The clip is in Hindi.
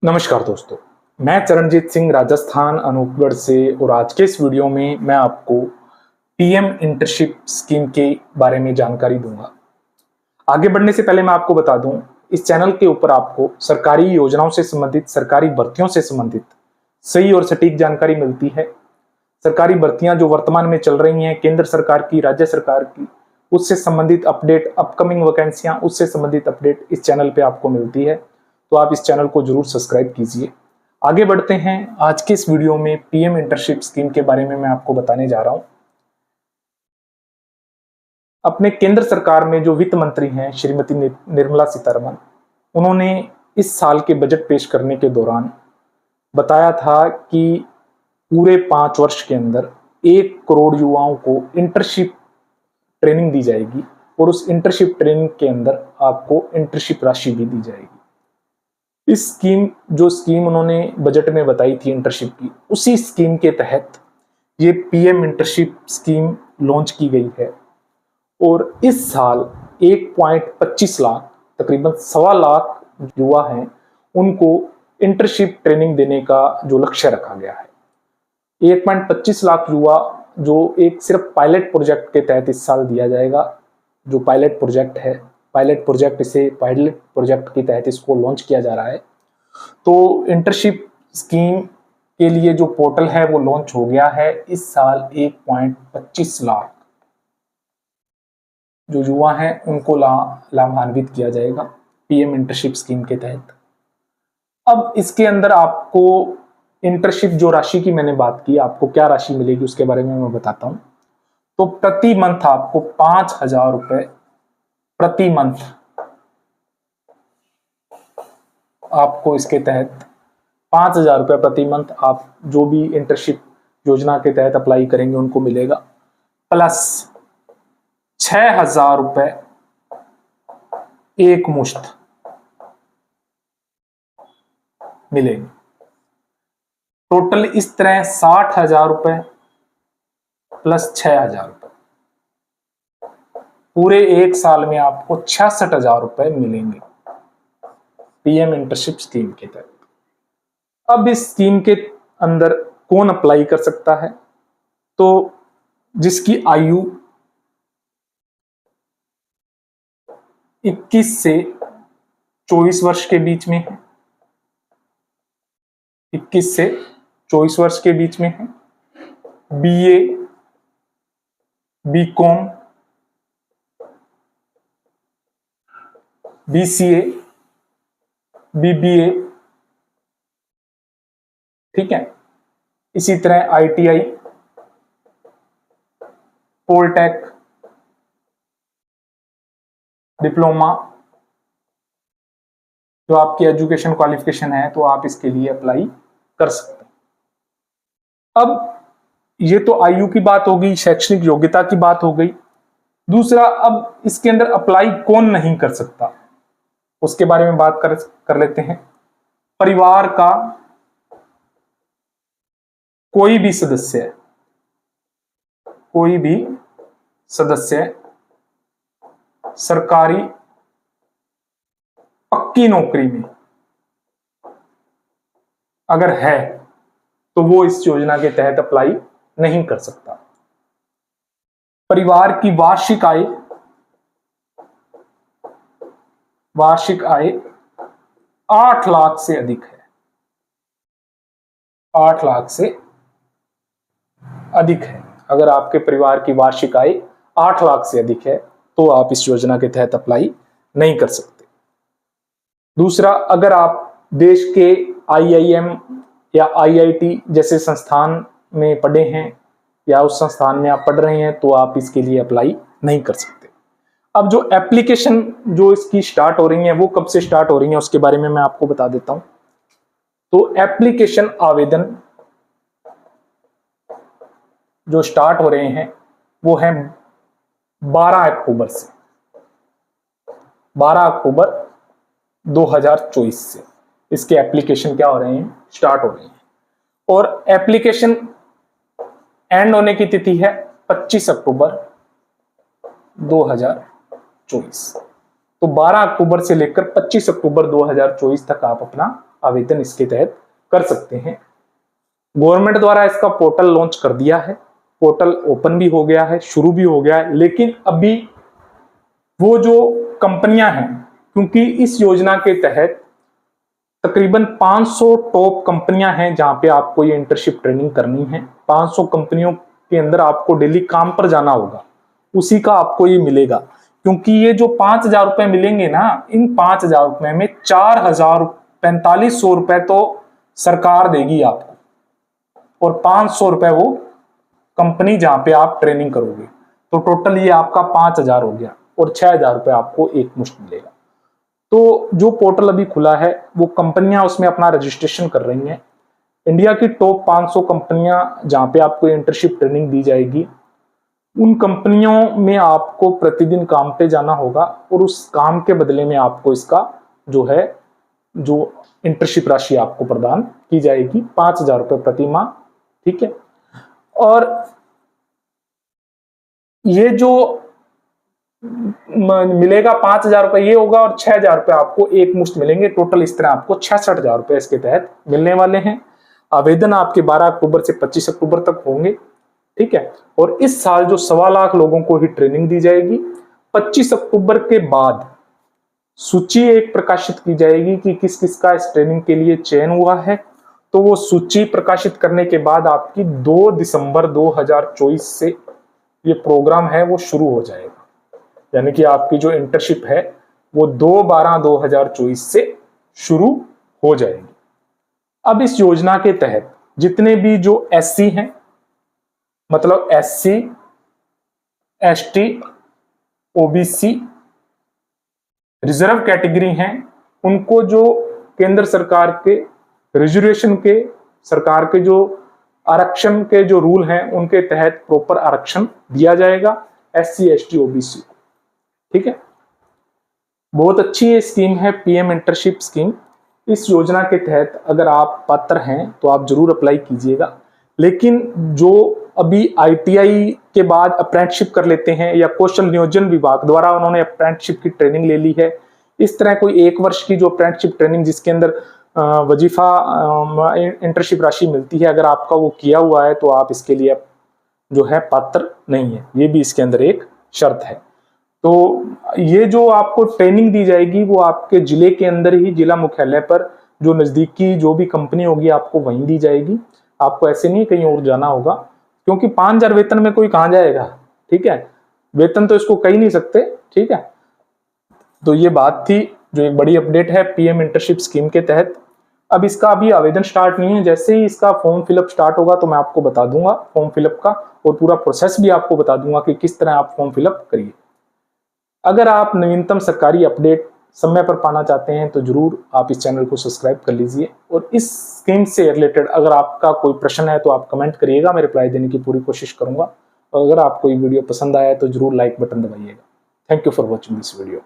नमस्कार दोस्तों, मैं चरणजीत सिंह राजस्थान अनूपगढ़ से। और आज के इस वीडियो में मैं आपको पीएम इंटर्नशिप स्कीम के बारे में जानकारी दूंगा। आगे बढ़ने से पहले मैं आपको बता दूं, इस चैनल के ऊपर आपको सरकारी योजनाओं से संबंधित, सरकारी भर्तियों से संबंधित सही और सटीक जानकारी मिलती है। सरकारी भर्तियां जो वर्तमान में चल रही हैं, केंद्र सरकार की, राज्य सरकार की, उससे संबंधित अपडेट, अपकमिंग वैकेंसियां, उससे संबंधित अपडेट इस चैनल पे आपको मिलती है। तो आप इस चैनल को जरूर सब्सक्राइब कीजिए। आगे बढ़ते हैं। आज के इस वीडियो में पीएम इंटर्नशिप स्कीम के बारे में मैं आपको बताने जा रहा हूं। अपने केंद्र सरकार में जो वित्त मंत्री हैं श्रीमती निर्मला सीतारमण, उन्होंने इस साल के बजट पेश करने के दौरान बताया था कि पूरे 5 वर्ष के अंदर 1 करोड़ युवाओं को इंटर्नशिप ट्रेनिंग दी जाएगी और उस इंटर्नशिप ट्रेनिंग के अंदर आपको इंटर्नशिप राशि भी दी जाएगी। इस स्कीम उन्होंने बजट में बताई थी इंटर्नशिप की, उसी स्कीम के तहत ये पीएम इंटर्नशिप स्कीम लॉन्च की गई है। और इस साल 1.25 लाख, तकरीबन 1.25 लाख युवा हैं, उनको इंटर्नशिप ट्रेनिंग देने का जो लक्ष्य रखा गया है। 1.25 लाख युवा जो एक सिर्फ पायलट प्रोजेक्ट के तहत इस साल दिया जाएगा। जो पायलट प्रोजेक्ट है, पायलट प्रोजेक्ट के तहत इसको लॉन्च किया जा रहा है। तो इंटर्नशिप स्कीम के लिए जो पोर्टल है वो लॉन्च हो गया है। इस साल 1.25 लाख जो युवा हैं उनको लाभान्वित किया जाएगा पीएम इंटर्नशिप स्कीम के तहत। अब इसके अंदर आपको इंटर्नशिप जो राशि की मैंने बात की, आपको क्या राशि मिलेगी उसके बारे में मैं बताता हूं। तो प्रति मंथ आपको 5,000 रुपए प्रति मंथ आपको इसके तहत 5,000 रुपए प्रति मंथ आप जो भी इंटर्नशिप योजना के तहत अप्लाई करेंगे उनको मिलेगा, प्लस 6,000 रुपए एक मुश्त मिलेंगे। टोटल इस तरह 60,000 रुपए प्लस 6,000 रुपए, पूरे एक साल में आपको 66,000 रुपए मिलेंगे पीएम इंटर्नशिप स्कीम के तहत। अब इस स्कीम के अंदर कौन अप्लाई कर सकता है? तो जिसकी आयु 21 से 24 वर्ष के बीच में है, 21 से 24 वर्ष के बीच में है, बीए, बीकॉम, बीसीए, बीबीए, ठीक है। इसी तरह आईटीआई, पोलटेक, डिप्लोमा, जो आपकी एजुकेशन क्वालिफिकेशन है तो आप इसके लिए अप्लाई कर सकते हैं। अब ये तो आयु की बात हो गई, शैक्षणिक योग्यता की बात हो गई। दूसरा, अब इसके अंदर अप्लाई कौन नहीं कर सकता उसके बारे में बात कर लेते हैं। परिवार का कोई भी सदस्य सरकारी पक्की नौकरी में अगर है तो वो इस योजना के तहत अप्लाई नहीं कर सकता। परिवार की वार्षिक आय 8 लाख से अधिक है, 8 लाख से अधिक है। अगर आपके परिवार की वार्षिक आय 8 लाख से अधिक है तो आप इस योजना के तहत अप्लाई नहीं कर सकते। दूसरा, अगर आप देश के आईआईएम या आईआईटी जैसे संस्थान में पढ़े हैं या उस संस्थान में आप पढ़ रहे हैं तो आप इसके लिए अप्लाई नहीं कर सकते। अब जो एप्लीकेशन जो इसकी स्टार्ट हो रही है वो कब से स्टार्ट हो रही है उसके बारे में मैं आपको बता देता हूं। तो एप्लीकेशन आवेदन जो स्टार्ट हो रहे हैं वो है 12 अक्टूबर से, 12 अक्टूबर 2024 से इसके एप्लीकेशन क्या हो रहे हैं, स्टार्ट हो रहे हैं। और एप्लीकेशन एंड होने की तिथि है 25 अक्टूबर 2024। तो 12 अक्टूबर से लेकर 25 अक्टूबर 2024 तक आप अपना आवेदन इसके तहत कर सकते हैं। गवर्नमेंट द्वारा इसका पोर्टल लॉन्च कर दिया है, पोर्टल ओपन भी हो गया है, शुरू भी हो गया है, लेकिन अभी वो जो कंपनियां हैं, क्योंकि इस योजना के तहत तकरीबन 500 टॉप कंपनियां हैं जहां पे आपको ये इंटर्नशिप ट्रेनिंग करनी है। 500 कंपनियों के अंदर आपको डेली काम पर जाना होगा, उसी का आपको ये मिलेगा। क्योंकि ये जो 5,000 रुपए मिलेंगे ना, इन 5,000 रुपए में 4,4500 रुपए तो सरकार देगी आपको और 500 रुपए वो कंपनी जहां पे आप ट्रेनिंग करोगे। तो टोटल ये आपका 5,000 हो गया और 6,000 रुपए आपको एक मुश्त मिलेगा। तो जो पोर्टल अभी खुला है वो कंपनियां उसमें अपना रजिस्ट्रेशन कर रही हैं। इंडिया की टॉप 500 कंपनियां जहां पे आपको इंटर्नशिप ट्रेनिंग दी जाएगी, उन कंपनियों में आपको प्रतिदिन काम पे जाना होगा और उस काम के बदले में आपको इसका जो इंटर्नशिप राशि आपको प्रदान की जाएगी 5,000 रुपए प्रति माह। ठीक है, और ये जो मिलेगा 5,000 रुपए ये होगा और 6,000 रुपए आपको एक मुश्त मिलेंगे। टोटल इस तरह आपको 66,000 रुपए इसके तहत मिलने वाले हैं। आवेदन आपके 12 अक्टूबर से 25 अक्टूबर तक होंगे। ठीक है, और इस साल जो 1.25 लाख लोगों को ही ट्रेनिंग दी जाएगी। 25 अक्टूबर के बाद सूची एक प्रकाशित की जाएगी कि किस किस का इस ट्रेनिंग के लिए चयन हुआ है। तो वो सूची प्रकाशित करने के बाद आपकी 2 दिसंबर 2024 से ये प्रोग्राम है वो शुरू हो जाएगा। यानी कि आपकी जो इंटर्नशिप है वो 2/12/2024 से शुरू हो जाएगी। अब इस योजना के तहत जितने भी जो एससी हैं, मतलब SC, ST, OBC, reserve category हैं, उनको जो केंद्र सरकार के रिजर्वेशन के, सरकार के जो आरक्षण के जो रूल हैं उनके तहत प्रॉपर आरक्षण दिया जाएगा एससी, एसटी, ओबीसी। ठीक है, बहुत अच्छी ये स्कीम है, पीएम इंटर्नशिप स्कीम। इस योजना के तहत अगर आप पात्र हैं तो आप जरूर अप्लाई कीजिएगा। लेकिन जो अभी आईटीआई के बाद अप्रेंटिसशिप कर लेते हैं या कौशल नियोजन विभाग द्वारा उन्होंने अप्रेंटिसशिप की ट्रेनिंग ले ली है, इस तरह कोई 1 वर्ष की जो अप्रेंटिसशिप ट्रेनिंग जिसके अंदर वजीफा इंटर्नशिप राशि मिलती है, अगर आपका वो किया हुआ है तो आप इसके लिए जो है पात्र नहीं है। ये भी इसके अंदर एक शर्त है। तो ये जो आपको ट्रेनिंग दी जाएगी वो आपके जिले के अंदर ही, जिला मुख्यालय पर जो नजदीकी जो भी कंपनी होगी आपको वहीं दी जाएगी। आपको ऐसे नहीं कहीं और जाना होगा, क्योंकि 5,000 वेतन में कोई कहां जाएगा। ठीक है, वेतन तो इसको कह ही नहीं सकते। ठीक है, तो ये बात थी जो एक बड़ी अपडेट है पीएम इंटर्नशिप स्कीम के तहत। अब इसका अभी आवेदन स्टार्ट नहीं है, जैसे ही इसका फॉर्म फिलअप स्टार्ट होगा तो मैं आपको बता दूंगा फॉर्म फिलअप का, और पूरा प्रोसेस भी आपको बता दूंगा कि किस तरह आप फॉर्म फिलअप करिए। अगर आप नवीनतम सरकारी अपडेट समय पर पाना चाहते हैं तो जरूर आप इस चैनल को सब्सक्राइब कर लीजिए, और इस स्कीम से रिलेटेड अगर आपका कोई प्रश्न है तो आप कमेंट करिएगा, मैं रिप्लाई देने की पूरी कोशिश करूंगा। और अगर आपको ये वीडियो पसंद आया है तो जरूर लाइक बटन दबाइएगा। Thank you for watching this video.